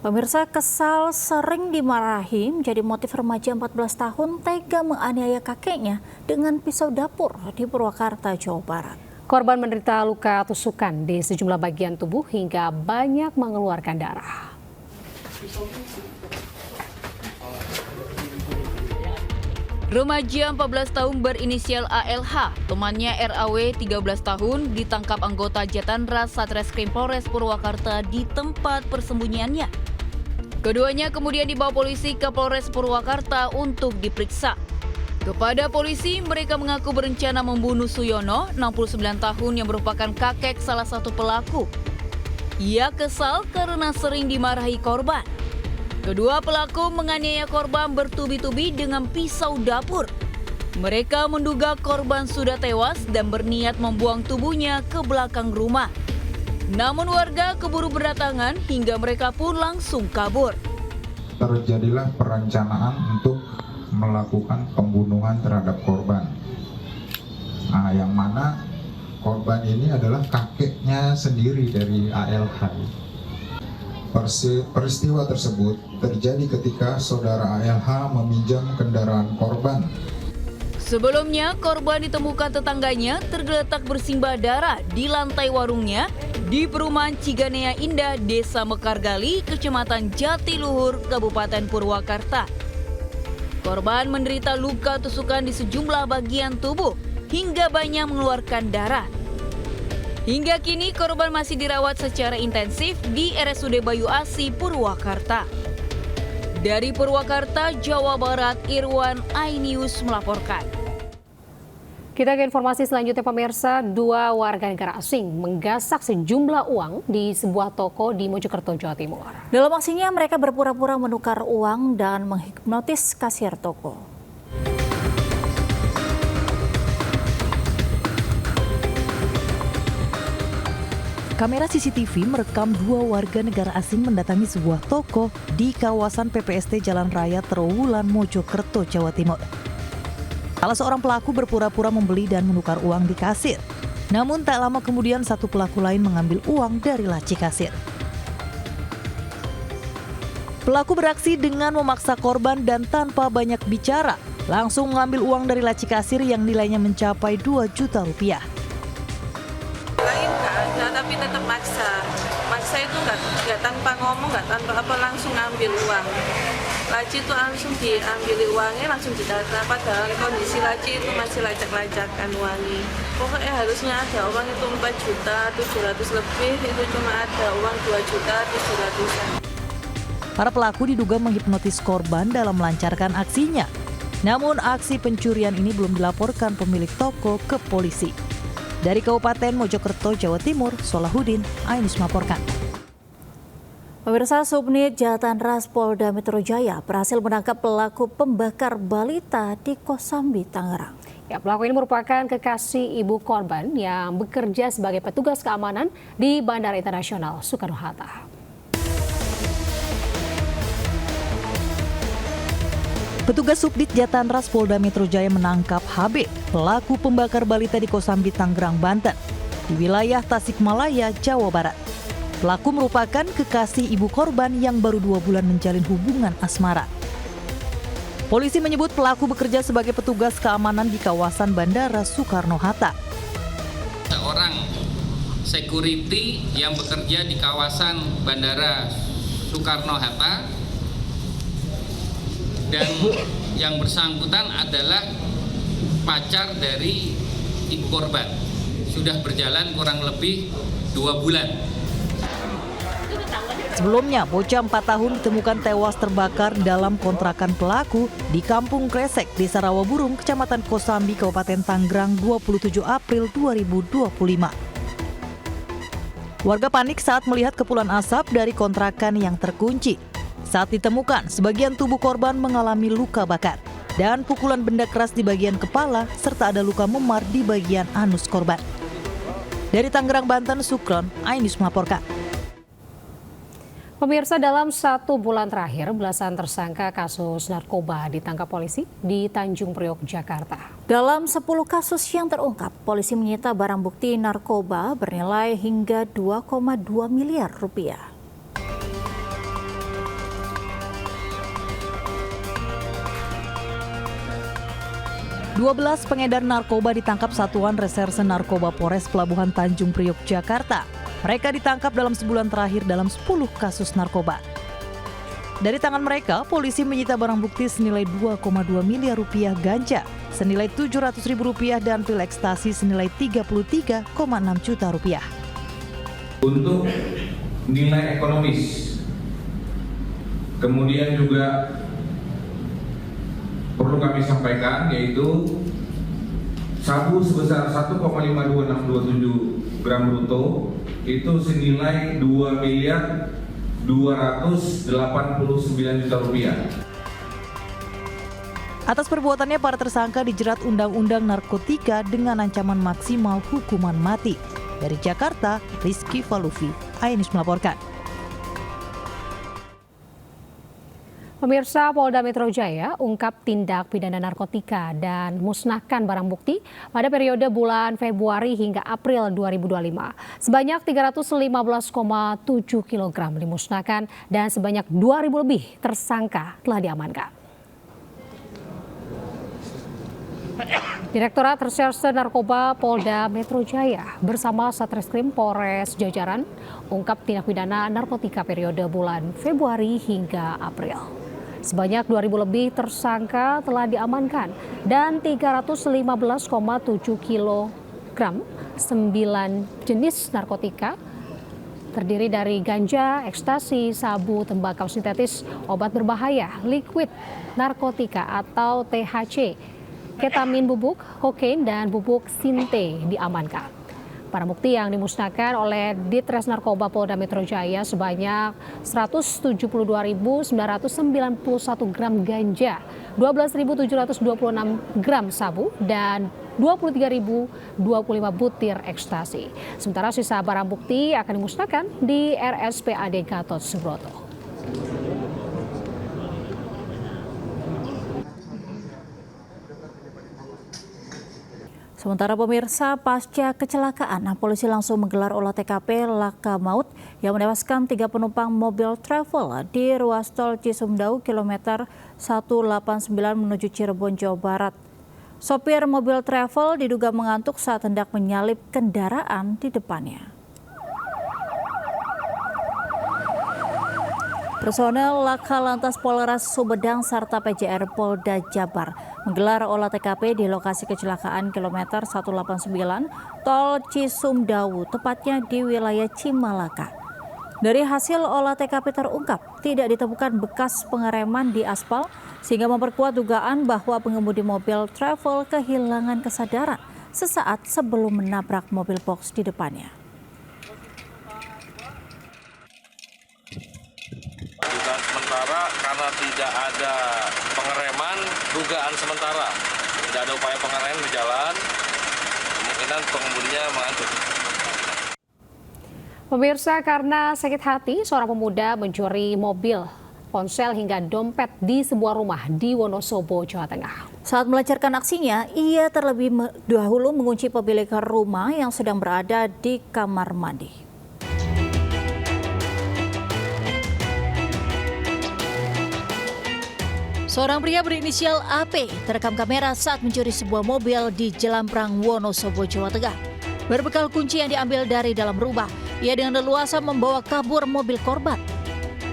Pemirsa, kesal sering dimarahi menjadi motif remaja 14 tahun tega menganiaya kakeknya dengan pisau dapur di Purwakarta, Jawa Barat. Korban menderita luka tusukan di sejumlah bagian tubuh hingga banyak mengeluarkan darah. Remaja 14 tahun berinisial ALH, temannya RAW 13 tahun, ditangkap anggota Jatanras Satreskrim Polres Purwakarta di tempat persembunyiannya. Keduanya kemudian dibawa polisi ke Polres Purwakarta untuk diperiksa. Kepada polisi, mereka mengaku berencana membunuh Suyono, 69 tahun yang merupakan kakek salah satu pelaku. Ia kesal karena sering dimarahi korban. Kedua pelaku menganiaya korban bertubi-tubi dengan pisau dapur. Mereka menduga korban sudah tewas dan berniat membuang tubuhnya ke belakang rumah. Namun warga keburu berdatangan hingga mereka pun langsung kabur. Terjadilah perencanaan untuk melakukan pembunuhan terhadap korban. Yang mana korban ini adalah kakeknya sendiri dari ALH. Peristiwa tersebut terjadi ketika saudara ALH meminjam kendaraan korban. Sebelumnya, korban ditemukan tetangganya tergeletak bersimbah darah di lantai warungnya di perumahan Ciganea Indah, Desa Mekargali, Kecamatan Jatiluhur, Kabupaten Purwakarta. Korban menderita luka tusukan di sejumlah bagian tubuh hingga banyak mengeluarkan darah. Hingga kini korban masih dirawat secara intensif di RSUD Bayu Asi, Purwakarta. Dari Purwakarta, Jawa Barat, Irwan iNews melaporkan. Kita ke informasi selanjutnya, pemirsa. 2 warga negara asing menggasak sejumlah uang di sebuah toko di Mojokerto, Jawa Timur. Dalam aksinya, mereka berpura-pura menukar uang dan menghipnotis kasir toko. Kamera CCTV merekam 2 warga negara asing mendatangi sebuah toko di kawasan PPST Jalan Raya Trowulan, Mojokerto, Jawa Timur. Salah seorang pelaku berpura-pura membeli dan menukar uang di kasir. Namun tak lama kemudian satu pelaku lain mengambil uang dari laci kasir. Pelaku beraksi dengan memaksa korban dan tanpa banyak bicara, langsung mengambil uang dari laci kasir yang nilainya mencapai 2 juta rupiah. Tapi tetap maksa itu nggak tanpa ngomong, nggak tanpa apa, langsung ngambil uang. Laci itu langsung diambil uangnya, langsung didata, padahal kondisi laci itu masih lacak-lacakan uangnya. Pokoknya harusnya ada uang itu 4 juta 700 lebih, itu cuma ada uang 2 juta 700-an. Para pelaku diduga menghipnotis korban dalam melancarkan aksinya. Namun aksi pencurian ini belum dilaporkan pemilik toko ke polisi. Dari Kabupaten Mojokerto, Jawa Timur, Solahuddin iNews melaporkan. Pemirsa, Subnit Jatanras Polda Metro Jaya berhasil menangkap pelaku pembakar balita di Kosambi, Tangerang. Ya, pelaku ini merupakan kekasih ibu korban yang bekerja sebagai petugas keamanan di Bandara Internasional Soekarno-Hatta. Petugas Subdit Jatanras Polda Metro Jaya menangkap HB, pelaku pembakar balita di Kosambi, Tangerang, Banten, di wilayah Tasikmalaya, Jawa Barat. Pelaku merupakan kekasih ibu korban yang baru 2 bulan menjalin hubungan asmara. Polisi menyebut pelaku bekerja sebagai petugas keamanan di kawasan Bandara Soekarno-Hatta. Seorang security yang bekerja di kawasan Bandara Soekarno-Hatta dan yang bersangkutan adalah pacar dari ibu korban. Sudah berjalan kurang lebih 2 bulan. Sebelumnya, bocah 4 tahun ditemukan tewas terbakar dalam kontrakan pelaku di Kampung Kresek, Desa Rawaburung, Kecamatan Kosambi, Kabupaten Tangerang, 27 April 2025. Warga panik saat melihat kepulan asap dari kontrakan yang terkunci. Saat ditemukan, sebagian tubuh korban mengalami luka bakar dan pukulan benda keras di bagian kepala serta ada luka memar di bagian anus korban. Dari Tangerang, Banten, Sukron iNews melaporkan. Pemirsa, dalam 1 bulan terakhir, belasan tersangka kasus narkoba ditangkap polisi di Tanjung Priok, Jakarta. Dalam 10 kasus yang terungkap, polisi menyita barang bukti narkoba bernilai hingga 2,2 miliar rupiah. 12 pengedar narkoba ditangkap Satuan Reserse Narkoba Polres Pelabuhan Tanjung Priok, Jakarta. Mereka ditangkap dalam sebulan terakhir dalam 10 kasus narkoba. Dari tangan mereka, polisi menyita barang bukti senilai 2,2 miliar rupiah ganja, senilai 700 ribu rupiah dan pil ekstasi senilai 33,6 juta rupiah. Untuk nilai ekonomis, kemudian juga perlu kami sampaikan yaitu sabu sebesar 1,52627 gram bruto itu senilai 2 miliar 289 juta rupiah. Atas perbuatannya, para tersangka dijerat Undang-Undang Narkotika dengan ancaman maksimal hukuman mati. Dari Jakarta, Rizky Falufi, iNews melaporkan. Pemirsa, Polda Metro Jaya ungkap tindak pidana narkotika dan musnahkan barang bukti pada periode bulan Februari hingga April 2025. Sebanyak 315,7 kg dimusnahkan dan sebanyak 2.000 lebih tersangka telah diamankan. Direktorat Reserse Narkoba Polda Metro Jaya bersama Satreskrim Polres Jajaran ungkap tindak pidana narkotika periode bulan Februari hingga April. Sebanyak 2.000 lebih tersangka telah diamankan dan 315,7 kg 9 jenis narkotika terdiri dari ganja, ekstasi, sabu, tembakau sintetis, obat berbahaya, liquid narkotika atau THC, ketamin bubuk, kokain, dan bubuk sinte diamankan. Barang bukti yang dimusnahkan oleh Ditres Narkoba Polda Metro Jaya sebanyak 172.991 gram ganja, 12.726 gram sabu, dan 23.025 butir ekstasi. Sementara sisa barang bukti akan dimusnahkan di RSPAD Gatot Subroto. Sementara pemirsa, pasca kecelakaan, polisi langsung menggelar olah TKP laka maut yang menewaskan 3 penumpang mobil travel di ruas tol Cisumdawu kilometer 189 menuju Cirebon, Jawa Barat. Sopir mobil travel diduga mengantuk saat hendak menyalip kendaraan di depannya. Personel Laka Lantas Polres Sumedang serta PJR Polda Jabar menggelar olah TKP di lokasi kecelakaan kilometer 189 Tol Cisumdawu, tepatnya di wilayah Cimalaka. Dari hasil olah TKP terungkap tidak ditemukan bekas pengereman di aspal sehingga memperkuat dugaan bahwa pengemudi mobil travel kehilangan kesadaran sesaat sebelum menabrak mobil box di depannya. Dugaan sementara karena tidak ada pengereman, dugaan sementara tidak ada upaya pengereman berjalan, kemungkinan pengemudinya mengantuk. Pemirsa, karena sakit hati, seorang pemuda mencuri mobil, ponsel hingga dompet di sebuah rumah di Wonosobo, Jawa Tengah. Saat melancarkan aksinya, ia terlebih dahulu mengunci pemilik rumah yang sedang berada di kamar mandi. Seorang pria berinisial AP terekam kamera saat mencuri sebuah mobil di Jelamprang, Wonosobo, Jawa Tengah. Berbekal kunci yang diambil dari dalam rumah, ia dengan leluasa membawa kabur mobil korban.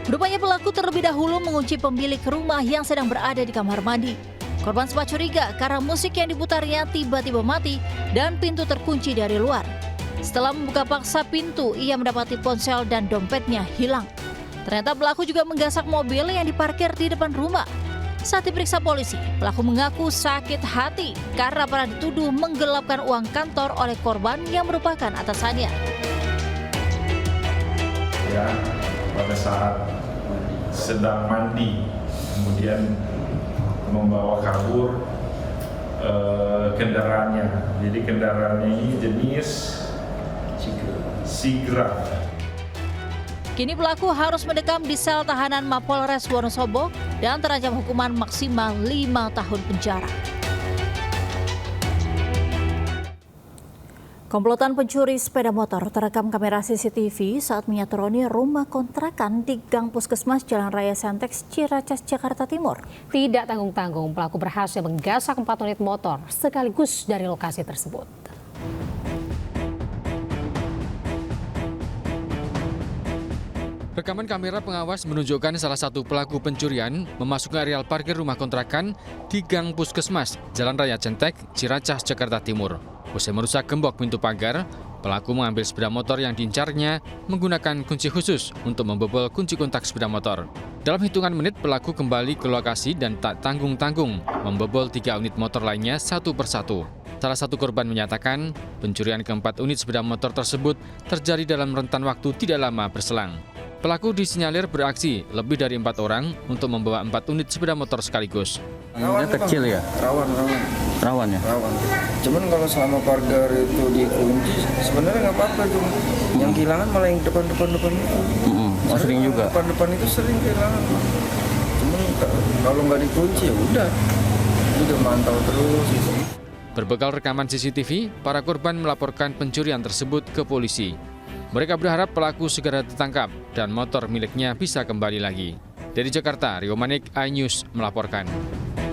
Rupanya pelaku terlebih dahulu mengunci pemilik rumah yang sedang berada di kamar mandi. Korban sempat curiga karena musik yang diputarnya tiba-tiba mati dan pintu terkunci dari luar. Setelah membuka paksa pintu, ia mendapati ponsel dan dompetnya hilang. Ternyata pelaku juga menggasak mobil yang diparkir di depan rumah. Saat diperiksa polisi, pelaku mengaku sakit hati karena pernah dituduh menggelapkan uang kantor oleh korban yang merupakan atasannya. Ya, pada saat sedang mandi, kemudian membawa kabur kendaraannya. Jadi kendaraannya ini jenis Sigra. Kini pelaku harus mendekam di sel tahanan Mapolres Wonosobo dan terancam hukuman maksimal 5 tahun penjara. Komplotan pencuri sepeda motor terekam kamera CCTV saat menyatroni rumah kontrakan di Gang Puskesmas Jalan Raya Sentex, Ciracas, Jakarta Timur. Tidak tanggung-tanggung, pelaku berhasil menggasak 4 unit motor sekaligus dari lokasi tersebut. Rekaman kamera pengawas menunjukkan salah satu pelaku pencurian memasuki areal parkir rumah kontrakan di Gang Puskesmas, Jalan Raya Centek, Ciracas, Jakarta Timur. Usai merusak gembok pintu pagar, pelaku mengambil sepeda motor yang diincarnya menggunakan kunci khusus untuk membobol kunci kontak sepeda motor. Dalam hitungan menit, pelaku kembali ke lokasi dan tak tanggung-tanggung membobol 3 unit motor lainnya satu persatu. Salah satu korban menyatakan pencurian ke-4 unit sepeda motor tersebut terjadi dalam rentan waktu tidak lama berselang. Pelaku disinyalir beraksi lebih dari 4 orang untuk membawa 4 unit sepeda motor sekaligus. Rawan kecil ya? Rawan ya? Rawan. Cuman kalau selama pagar itu dikunci, sebenarnya nggak apa-apa tuh. Yang kehilangan malah yang depan-depan itu. Sering juga? Depan-depan itu sering kehilangan. Cuman kalau nggak dikunci ya udah mantau terus gitu. Berbekal rekaman CCTV, para korban melaporkan pencurian tersebut ke polisi. Mereka berharap pelaku segera ditangkap dan motor miliknya bisa kembali lagi. Dari Jakarta, Rio Manik, iNews melaporkan.